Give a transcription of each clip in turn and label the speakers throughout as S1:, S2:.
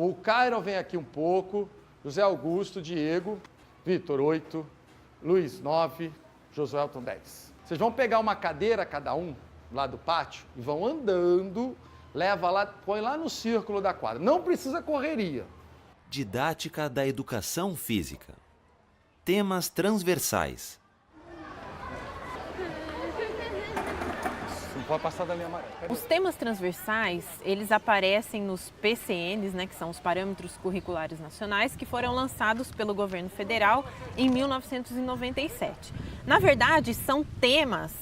S1: O Cairo vem aqui um pouco, José Augusto, Diego, Vitor, 8, Luiz, 9, Josuelton, 10. Vocês vão pegar uma cadeira cada um, lá do pátio, e vão andando, leva lá, põe lá no círculo da quadra. Não precisa correria.
S2: Didática da educação física. Temas transversais.
S1: Não pode passar da linha amarela.
S3: Os temas transversais, eles aparecem nos PCNs, né, que são os Parâmetros Curriculares Nacionais, que foram lançados pelo governo federal em 1997. Na verdade, são temas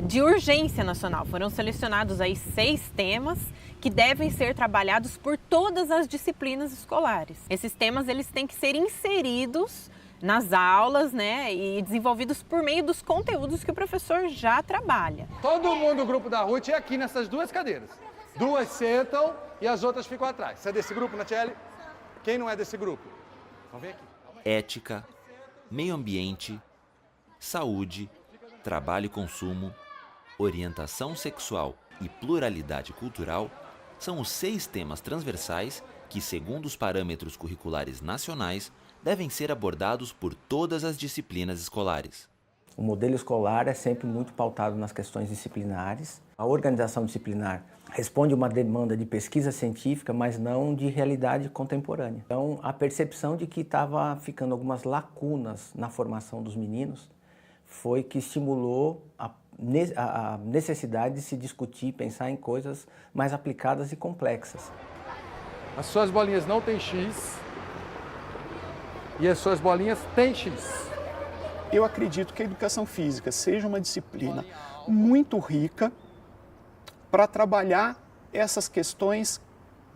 S3: de urgência nacional. Foram selecionados aí 6 temas que devem ser trabalhados por todas as disciplinas escolares. Esses temas, eles têm que ser inseridos nas aulas, né, e desenvolvidos por meio dos conteúdos que o professor já trabalha.
S1: Todo mundo do grupo da Ruth é aqui nessas 2 cadeiras. 2 sentam e as outras ficam atrás. Você é desse grupo, Natiele? Quem não é desse grupo? Vamos ver aqui.
S2: Ética, meio ambiente, saúde, trabalho e consumo, orientação sexual e pluralidade cultural são os 6 temas transversais que, segundo os parâmetros curriculares nacionais, devem ser abordados por todas as disciplinas escolares.
S4: O modelo escolar é sempre muito pautado nas questões disciplinares. A organização disciplinar responde a uma demanda de pesquisa científica, mas não de realidade contemporânea. Então, a percepção de que estava ficando algumas lacunas na formação dos meninos foi que estimulou a necessidade de se discutir, pensar em coisas mais aplicadas e complexas.
S1: As suas bolinhas não têm X e as suas bolinhas têm X.
S5: Eu acredito que a educação física seja uma disciplina muito rica para trabalhar essas questões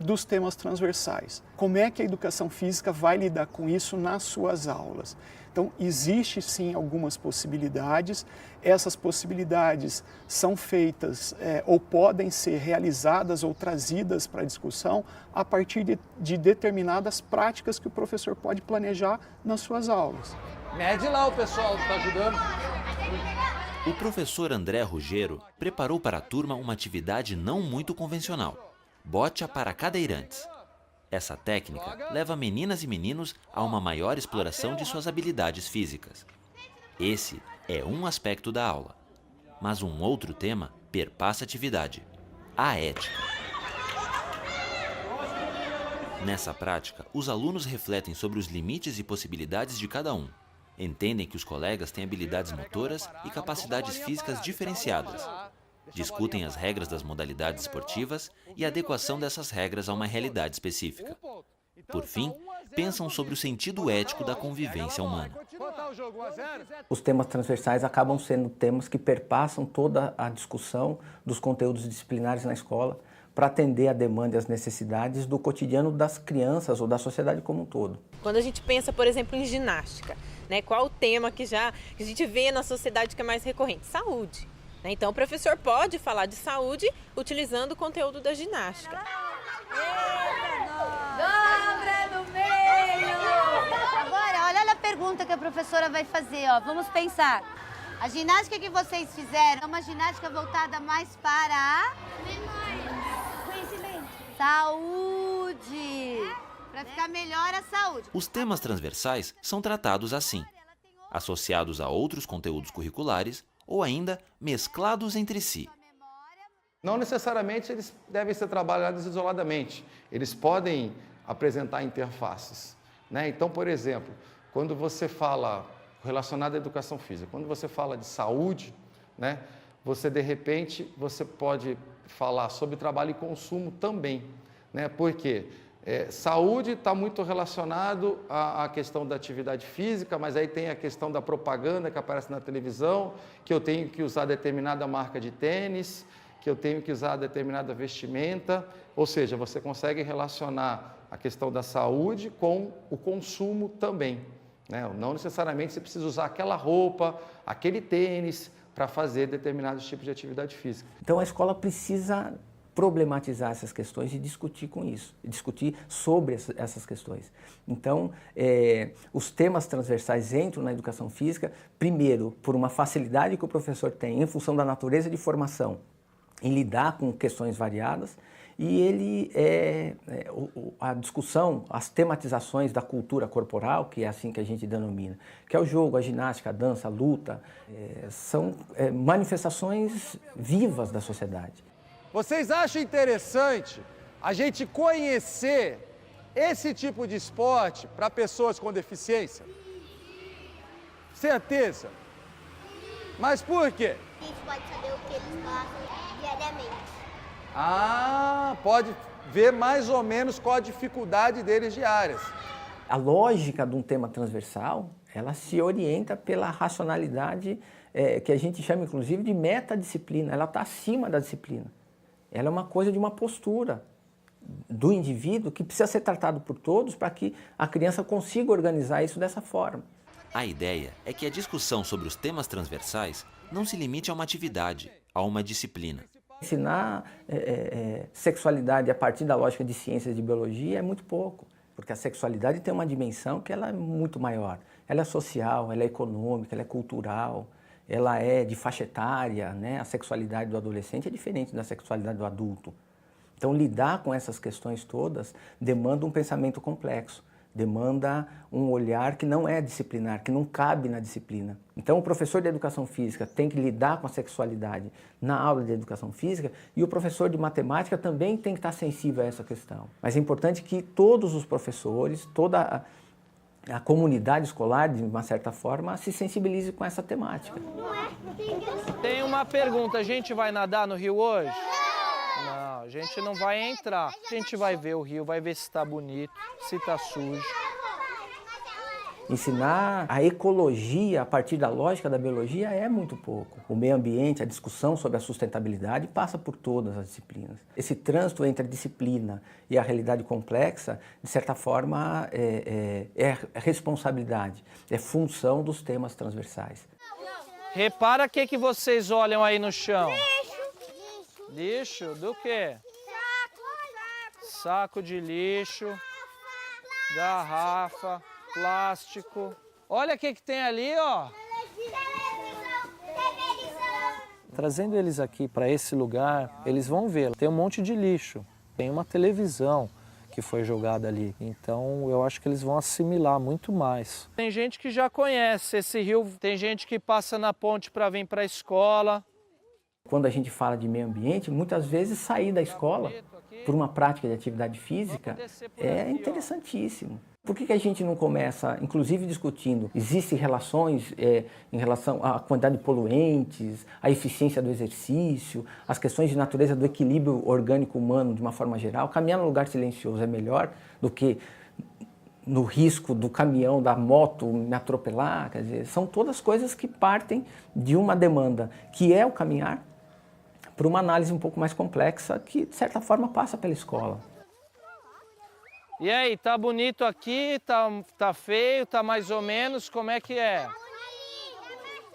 S5: dos temas transversais. Como é que a educação física vai lidar com isso nas suas aulas? Então, existe sim algumas possibilidades. Essas possibilidades são feitas ou podem ser realizadas ou trazidas para a discussão a partir de determinadas práticas que o professor pode planejar nas suas aulas.
S1: Mede lá o pessoal que está ajudando.
S2: O professor André Ruggiero preparou para a turma uma atividade não muito convencional: bote para cadeirantes. Essa técnica leva meninas e meninos a uma maior exploração de suas habilidades físicas. Esse é um aspecto da aula. Mas um outro tema perpassa a atividade: a ética. Nessa prática, os alunos refletem sobre os limites e possibilidades de cada um. Entendem que os colegas têm habilidades motoras e capacidades físicas diferenciadas. Discutem as regras das modalidades esportivas e a adequação dessas regras a uma realidade específica. Por fim, pensam sobre o sentido ético da convivência humana.
S4: Os temas transversais acabam sendo temas que perpassam toda a discussão dos conteúdos disciplinares na escola para atender a demanda e as necessidades do cotidiano das crianças ou da sociedade como um todo.
S3: Quando a gente pensa, por exemplo, em ginástica, né, qual o tema que a gente vê na sociedade que é mais recorrente? Saúde. Então, o professor pode falar de saúde utilizando o conteúdo da ginástica.
S6: Dobra no meio! Agora, olha a pergunta que a professora vai fazer, ó. Vamos pensar. A ginástica que vocês fizeram é uma ginástica voltada mais para a... memória. Conhecimento. Saúde. Para ficar melhor a saúde.
S2: Os temas transversais são tratados assim, associados a outros conteúdos curriculares ou ainda mesclados entre si.
S1: Não necessariamente eles devem ser trabalhados isoladamente. Eles podem apresentar interfaces, né? Então, por exemplo, quando você fala relacionado à educação física, quando você fala de saúde, né, você de repente você pode falar sobre trabalho e consumo também, né? Porque saúde está muito relacionado à questão da atividade física, mas aí tem a questão da propaganda que aparece na televisão, que eu tenho que usar determinada marca de tênis, que eu tenho que usar determinada vestimenta, ou seja, você consegue relacionar a questão da saúde com o consumo também, né? Não necessariamente você precisa usar aquela roupa, aquele tênis para fazer determinados tipos de atividade física.
S4: Então a escola precisa problematizar essas questões e discutir com isso, discutir sobre essas questões. Então, os temas transversais entram na educação física, primeiro, por uma facilidade que o professor tem em função da natureza de formação, em lidar com questões variadas, e ele a discussão, as tematizações da cultura corporal, que é assim que a gente denomina, que é o jogo, a ginástica, a dança, a luta, são manifestações vivas da sociedade.
S1: Vocês acham interessante a gente conhecer esse tipo de esporte para pessoas com deficiência? Certeza. Mas por quê?
S7: A gente pode saber o que eles passam diariamente.
S1: Ah, pode ver mais ou menos qual a dificuldade deles diárias.
S4: A lógica de um tema transversal, ela se orienta pela racionalidade que a gente chama, inclusive, de metadisciplina. Ela está acima da disciplina. Ela é uma coisa de uma postura do indivíduo que precisa ser tratado por todos para que a criança consiga organizar isso dessa forma.
S2: A ideia é que a discussão sobre os temas transversais não se limite a uma atividade, a uma disciplina.
S4: Ensinar sexualidade a partir da lógica de ciências de biologia é muito pouco, porque a sexualidade tem uma dimensão que ela é muito maior. Ela é social, ela é econômica, ela é cultural, ela é de faixa etária, né? A sexualidade do adolescente é diferente da sexualidade do adulto. Então, lidar com essas questões todas demanda um pensamento complexo, demanda um olhar que não é disciplinar, que não cabe na disciplina. Então, o professor de educação física tem que lidar com a sexualidade na aula de educação física e o professor de matemática também tem que estar sensível a essa questão. Mas é importante que todos os professores, toda a comunidade escolar, de uma certa forma, se sensibilize com essa temática.
S8: Tem uma pergunta, a gente vai nadar no rio hoje? Não, a gente não vai entrar. A gente vai ver o rio, vai ver se está bonito, se está sujo.
S4: Ensinar a ecologia a partir da lógica da biologia é muito pouco. O meio ambiente, a discussão sobre a sustentabilidade passa por todas as disciplinas. Esse trânsito entre a disciplina e a realidade complexa, de certa forma, é responsabilidade, é função dos temas transversais.
S8: Repara o que vocês olham aí no chão. Lixo do quê? Saco de lixo, garrafa, plástico. Olha o que tem ali, ó. Trazendo eles aqui para esse lugar, eles vão ver. Tem um monte de lixo. Tem uma televisão que foi jogada ali. Então, eu acho que eles vão assimilar muito mais. Tem gente que já conhece esse rio. Tem gente que passa na ponte para vir para a escola.
S4: Quando a gente fala de meio ambiente, muitas vezes sair da escola por uma prática de atividade física é interessantíssimo. Por que a gente não começa, inclusive discutindo, existem relações em relação à quantidade de poluentes, à eficiência do exercício, as questões de natureza do equilíbrio orgânico humano de uma forma geral? Caminhar num lugar silencioso é melhor do que no risco do caminhão, da moto me atropelar? Quer dizer, são todas coisas que partem de uma demanda que é o caminhar, para uma análise um pouco mais complexa que, de certa forma, passa pela escola.
S8: E aí, tá bonito aqui, tá feio, tá mais ou menos, como é que é?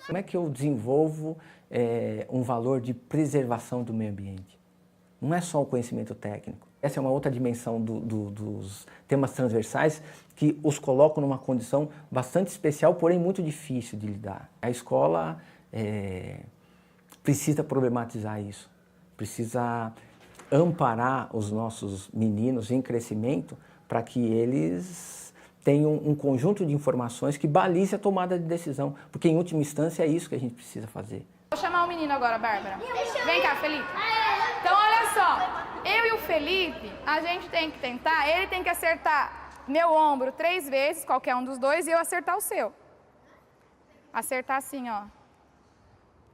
S4: Como é que eu desenvolvo um valor de preservação do meio ambiente? Não é só o conhecimento técnico. Essa é uma outra dimensão dos temas transversais que os colocam numa condição bastante especial, porém muito difícil de lidar. A escola precisa problematizar isso, precisa amparar os nossos meninos em crescimento para que eles tenham um conjunto de informações que balize a tomada de decisão, porque em última instância é isso que a gente precisa fazer.
S9: Vou chamar o menino agora, Bárbara. Vem cá, Felipe. Então, olha só, eu e o Felipe, a gente tem que tentar, ele tem que acertar meu ombro 3 vezes, qualquer um dos dois, e eu acertar o seu. Acertar assim, ó.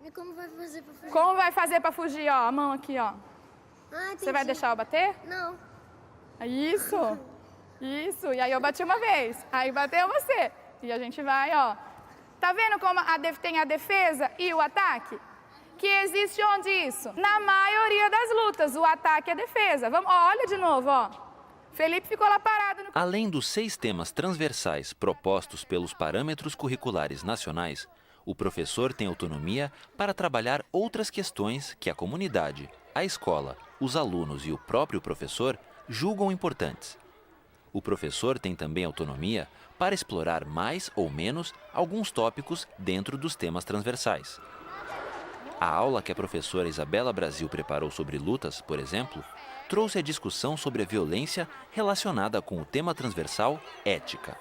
S7: E como vai fazer pra fugir?
S9: Como vai fazer pra fugir, ó? A mão aqui, ó.
S7: Ah,
S9: Você vai deixar eu bater?
S7: Não.
S9: Isso. Isso. E aí eu bati uma vez. Aí bateu você. E a gente vai, ó. Tá vendo como tem a defesa e o ataque? Que existe onde isso? Na maioria das lutas, o ataque e a defesa. Vamos, ó, olha de novo, ó. Felipe ficou lá parado no...
S2: Além dos 6 temas transversais propostos pelos parâmetros curriculares nacionais, o professor tem autonomia para trabalhar outras questões que a comunidade, a escola, os alunos e o próprio professor julgam importantes. O professor tem também autonomia para explorar mais ou menos alguns tópicos dentro dos temas transversais. A aula que a professora Isabela Brasil preparou sobre lutas, por exemplo, trouxe a discussão sobre a violência relacionada com o tema transversal ética.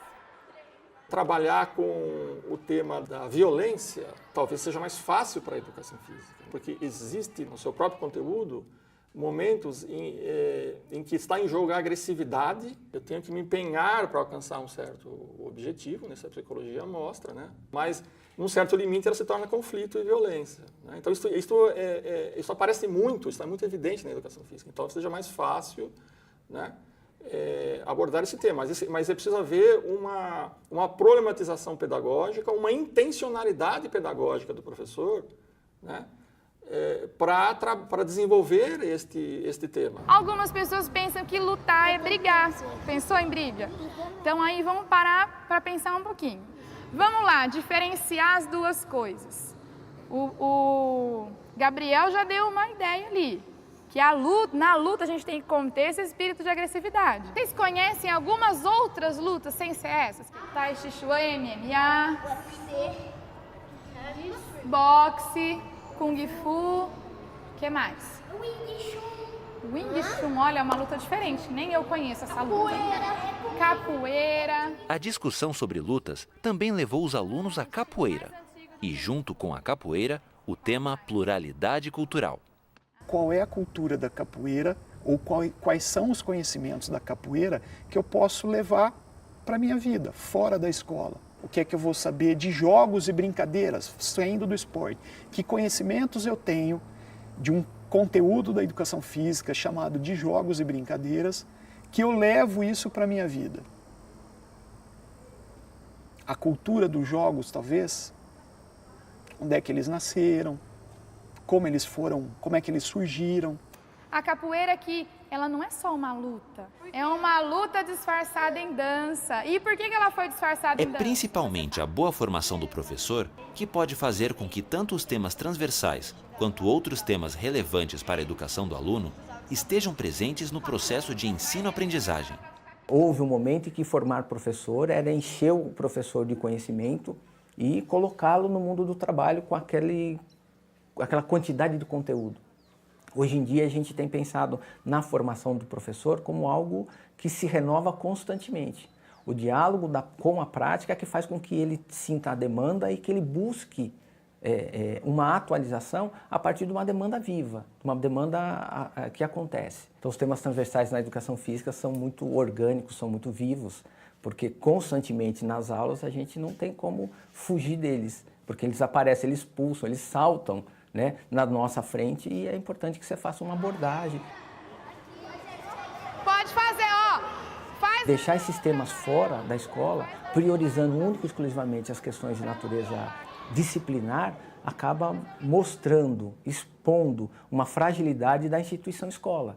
S10: Trabalhar com o tema da violência talvez seja mais fácil para a educação física, porque existe no seu próprio conteúdo momentos em que está em jogo a agressividade. Eu tenho que me empenhar para alcançar um certo objetivo, né? Essa a psicologia mostra, né? Mas num certo limite ela se torna conflito e violência, né? Então isso aparece muito, isso é muito evidente na educação física. Então seja mais fácil, né? Abordar esse tema, mas é preciso haver uma problematização pedagógica, uma intencionalidade pedagógica do professor, né? Para desenvolver este tema.
S9: Algumas pessoas pensam que lutar é brigar. Pensou em briga? Então aí vamos parar para pensar um pouquinho. Vamos lá, diferenciar as duas coisas. O Gabriel já deu uma ideia ali, que na luta a gente tem que conter esse espírito de agressividade. Vocês conhecem algumas outras lutas sem ser essas? Tai Chi Chuan, MMA, boxe, Kung Fu, o que mais? Wing Chun, olha, é uma luta diferente, nem eu conheço essa luta. Capoeira.
S2: A discussão sobre lutas também levou os alunos à capoeira. E junto com a capoeira, o tema pluralidade cultural.
S5: Qual é a cultura da capoeira ou quais são os conhecimentos da capoeira que eu posso levar para a minha vida, fora da escola? O que é que eu vou saber de jogos e brincadeiras, saindo do esporte? Que conhecimentos eu tenho de um conteúdo da educação física chamado de jogos e brincadeiras, que eu levo isso para a minha vida? A cultura dos jogos, talvez, onde é que eles nasceram, como eles foram, como é que eles surgiram.
S9: A capoeira aqui, ela não é só uma luta, é uma luta disfarçada em dança. E por que ela foi disfarçada em dança?
S2: É principalmente a boa formação do professor que pode fazer com que tanto os temas transversais quanto outros temas relevantes para a educação do aluno estejam presentes no processo de ensino-aprendizagem.
S4: Houve um momento em que formar professor era encher o professor de conhecimento e colocá-lo no mundo do trabalho com aquela quantidade de conteúdo. Hoje em dia a gente tem pensado na formação do professor como algo que se renova constantemente. O diálogo com a prática é que faz com que ele sinta a demanda e que ele busque uma atualização a partir de uma demanda viva, uma demanda que acontece. Então os temas transversais na educação física são muito orgânicos, são muito vivos, porque constantemente nas aulas a gente não tem como fugir deles, porque eles aparecem, eles pulsam, eles saltam, né, na nossa frente, e é importante que você faça uma abordagem.
S9: Pode fazer, ó! Faz.
S4: Deixar esses temas fora da escola, priorizando única e exclusivamente as questões de natureza disciplinar, acaba mostrando, expondo uma fragilidade da instituição escola.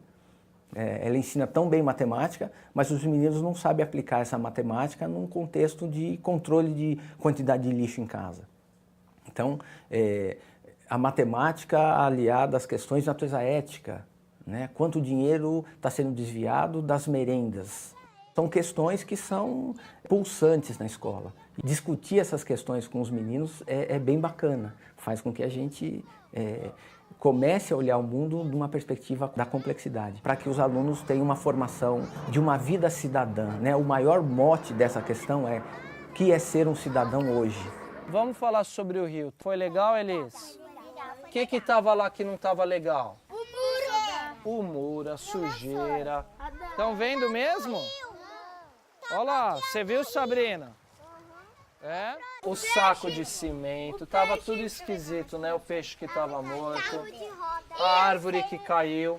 S4: Ela ensina tão bem matemática, mas os meninos não sabem aplicar essa matemática num contexto de controle de quantidade de lixo em casa. Então, a matemática aliada às questões de natureza ética, né? Quanto dinheiro está sendo desviado das merendas. São questões que são pulsantes na escola. E discutir essas questões com os meninos é bem bacana, faz com que a gente comece a olhar o mundo de uma perspectiva da complexidade, para que os alunos tenham uma formação de uma vida cidadã, né? O maior mote dessa questão é o que é ser um cidadão hoje.
S8: Vamos falar sobre o rio. Foi legal, Elis? O que estava lá que não estava legal? O muro, a sujeira. Estão vendo mesmo? Olha lá, você viu, Sabrina? O saco de cimento, tava tudo esquisito, né? O peixe que estava morto, a árvore que caiu.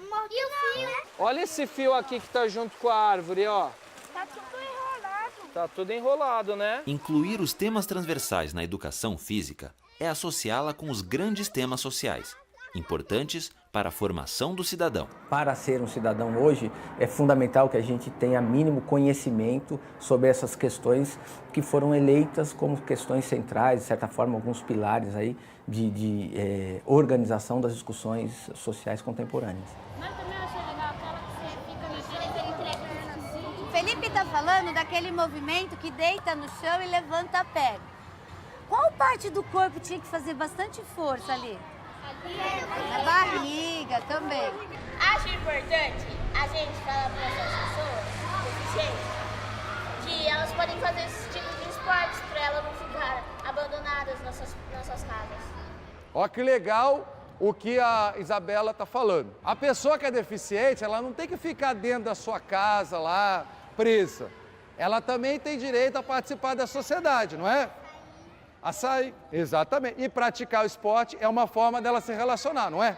S8: Olha esse fio aqui que tá junto com a árvore, ó.
S7: Tá tudo enrolado.
S8: Tá tudo enrolado, né?
S2: Incluir os temas transversais na educação física é associá-la com os grandes temas sociais, importantes para a formação do cidadão.
S4: Para ser um cidadão hoje, é fundamental que a gente tenha mínimo conhecimento sobre essas questões que foram eleitas como questões centrais, de certa forma, alguns pilares aí de organização das discussões sociais contemporâneas.
S7: Mas também eu achei legal aquela que você fica mexendo e entrega.
S6: O Felipe está falando daquele movimento que deita no chão e levanta a perna. Qual parte do corpo tinha que fazer bastante força ali? A barriga também.
S7: Acho importante a gente fala para essas pessoas deficientes que elas podem fazer esse tipo de esportes para elas não ficar abandonadas nas suas casas.
S1: Ó que legal o que a Isabela está falando. A pessoa que é deficiente, ela não tem que ficar dentro da sua casa lá, presa. Ela também tem direito a participar da sociedade, não é? A sair, exatamente. E praticar o esporte é uma forma dela se relacionar, não é?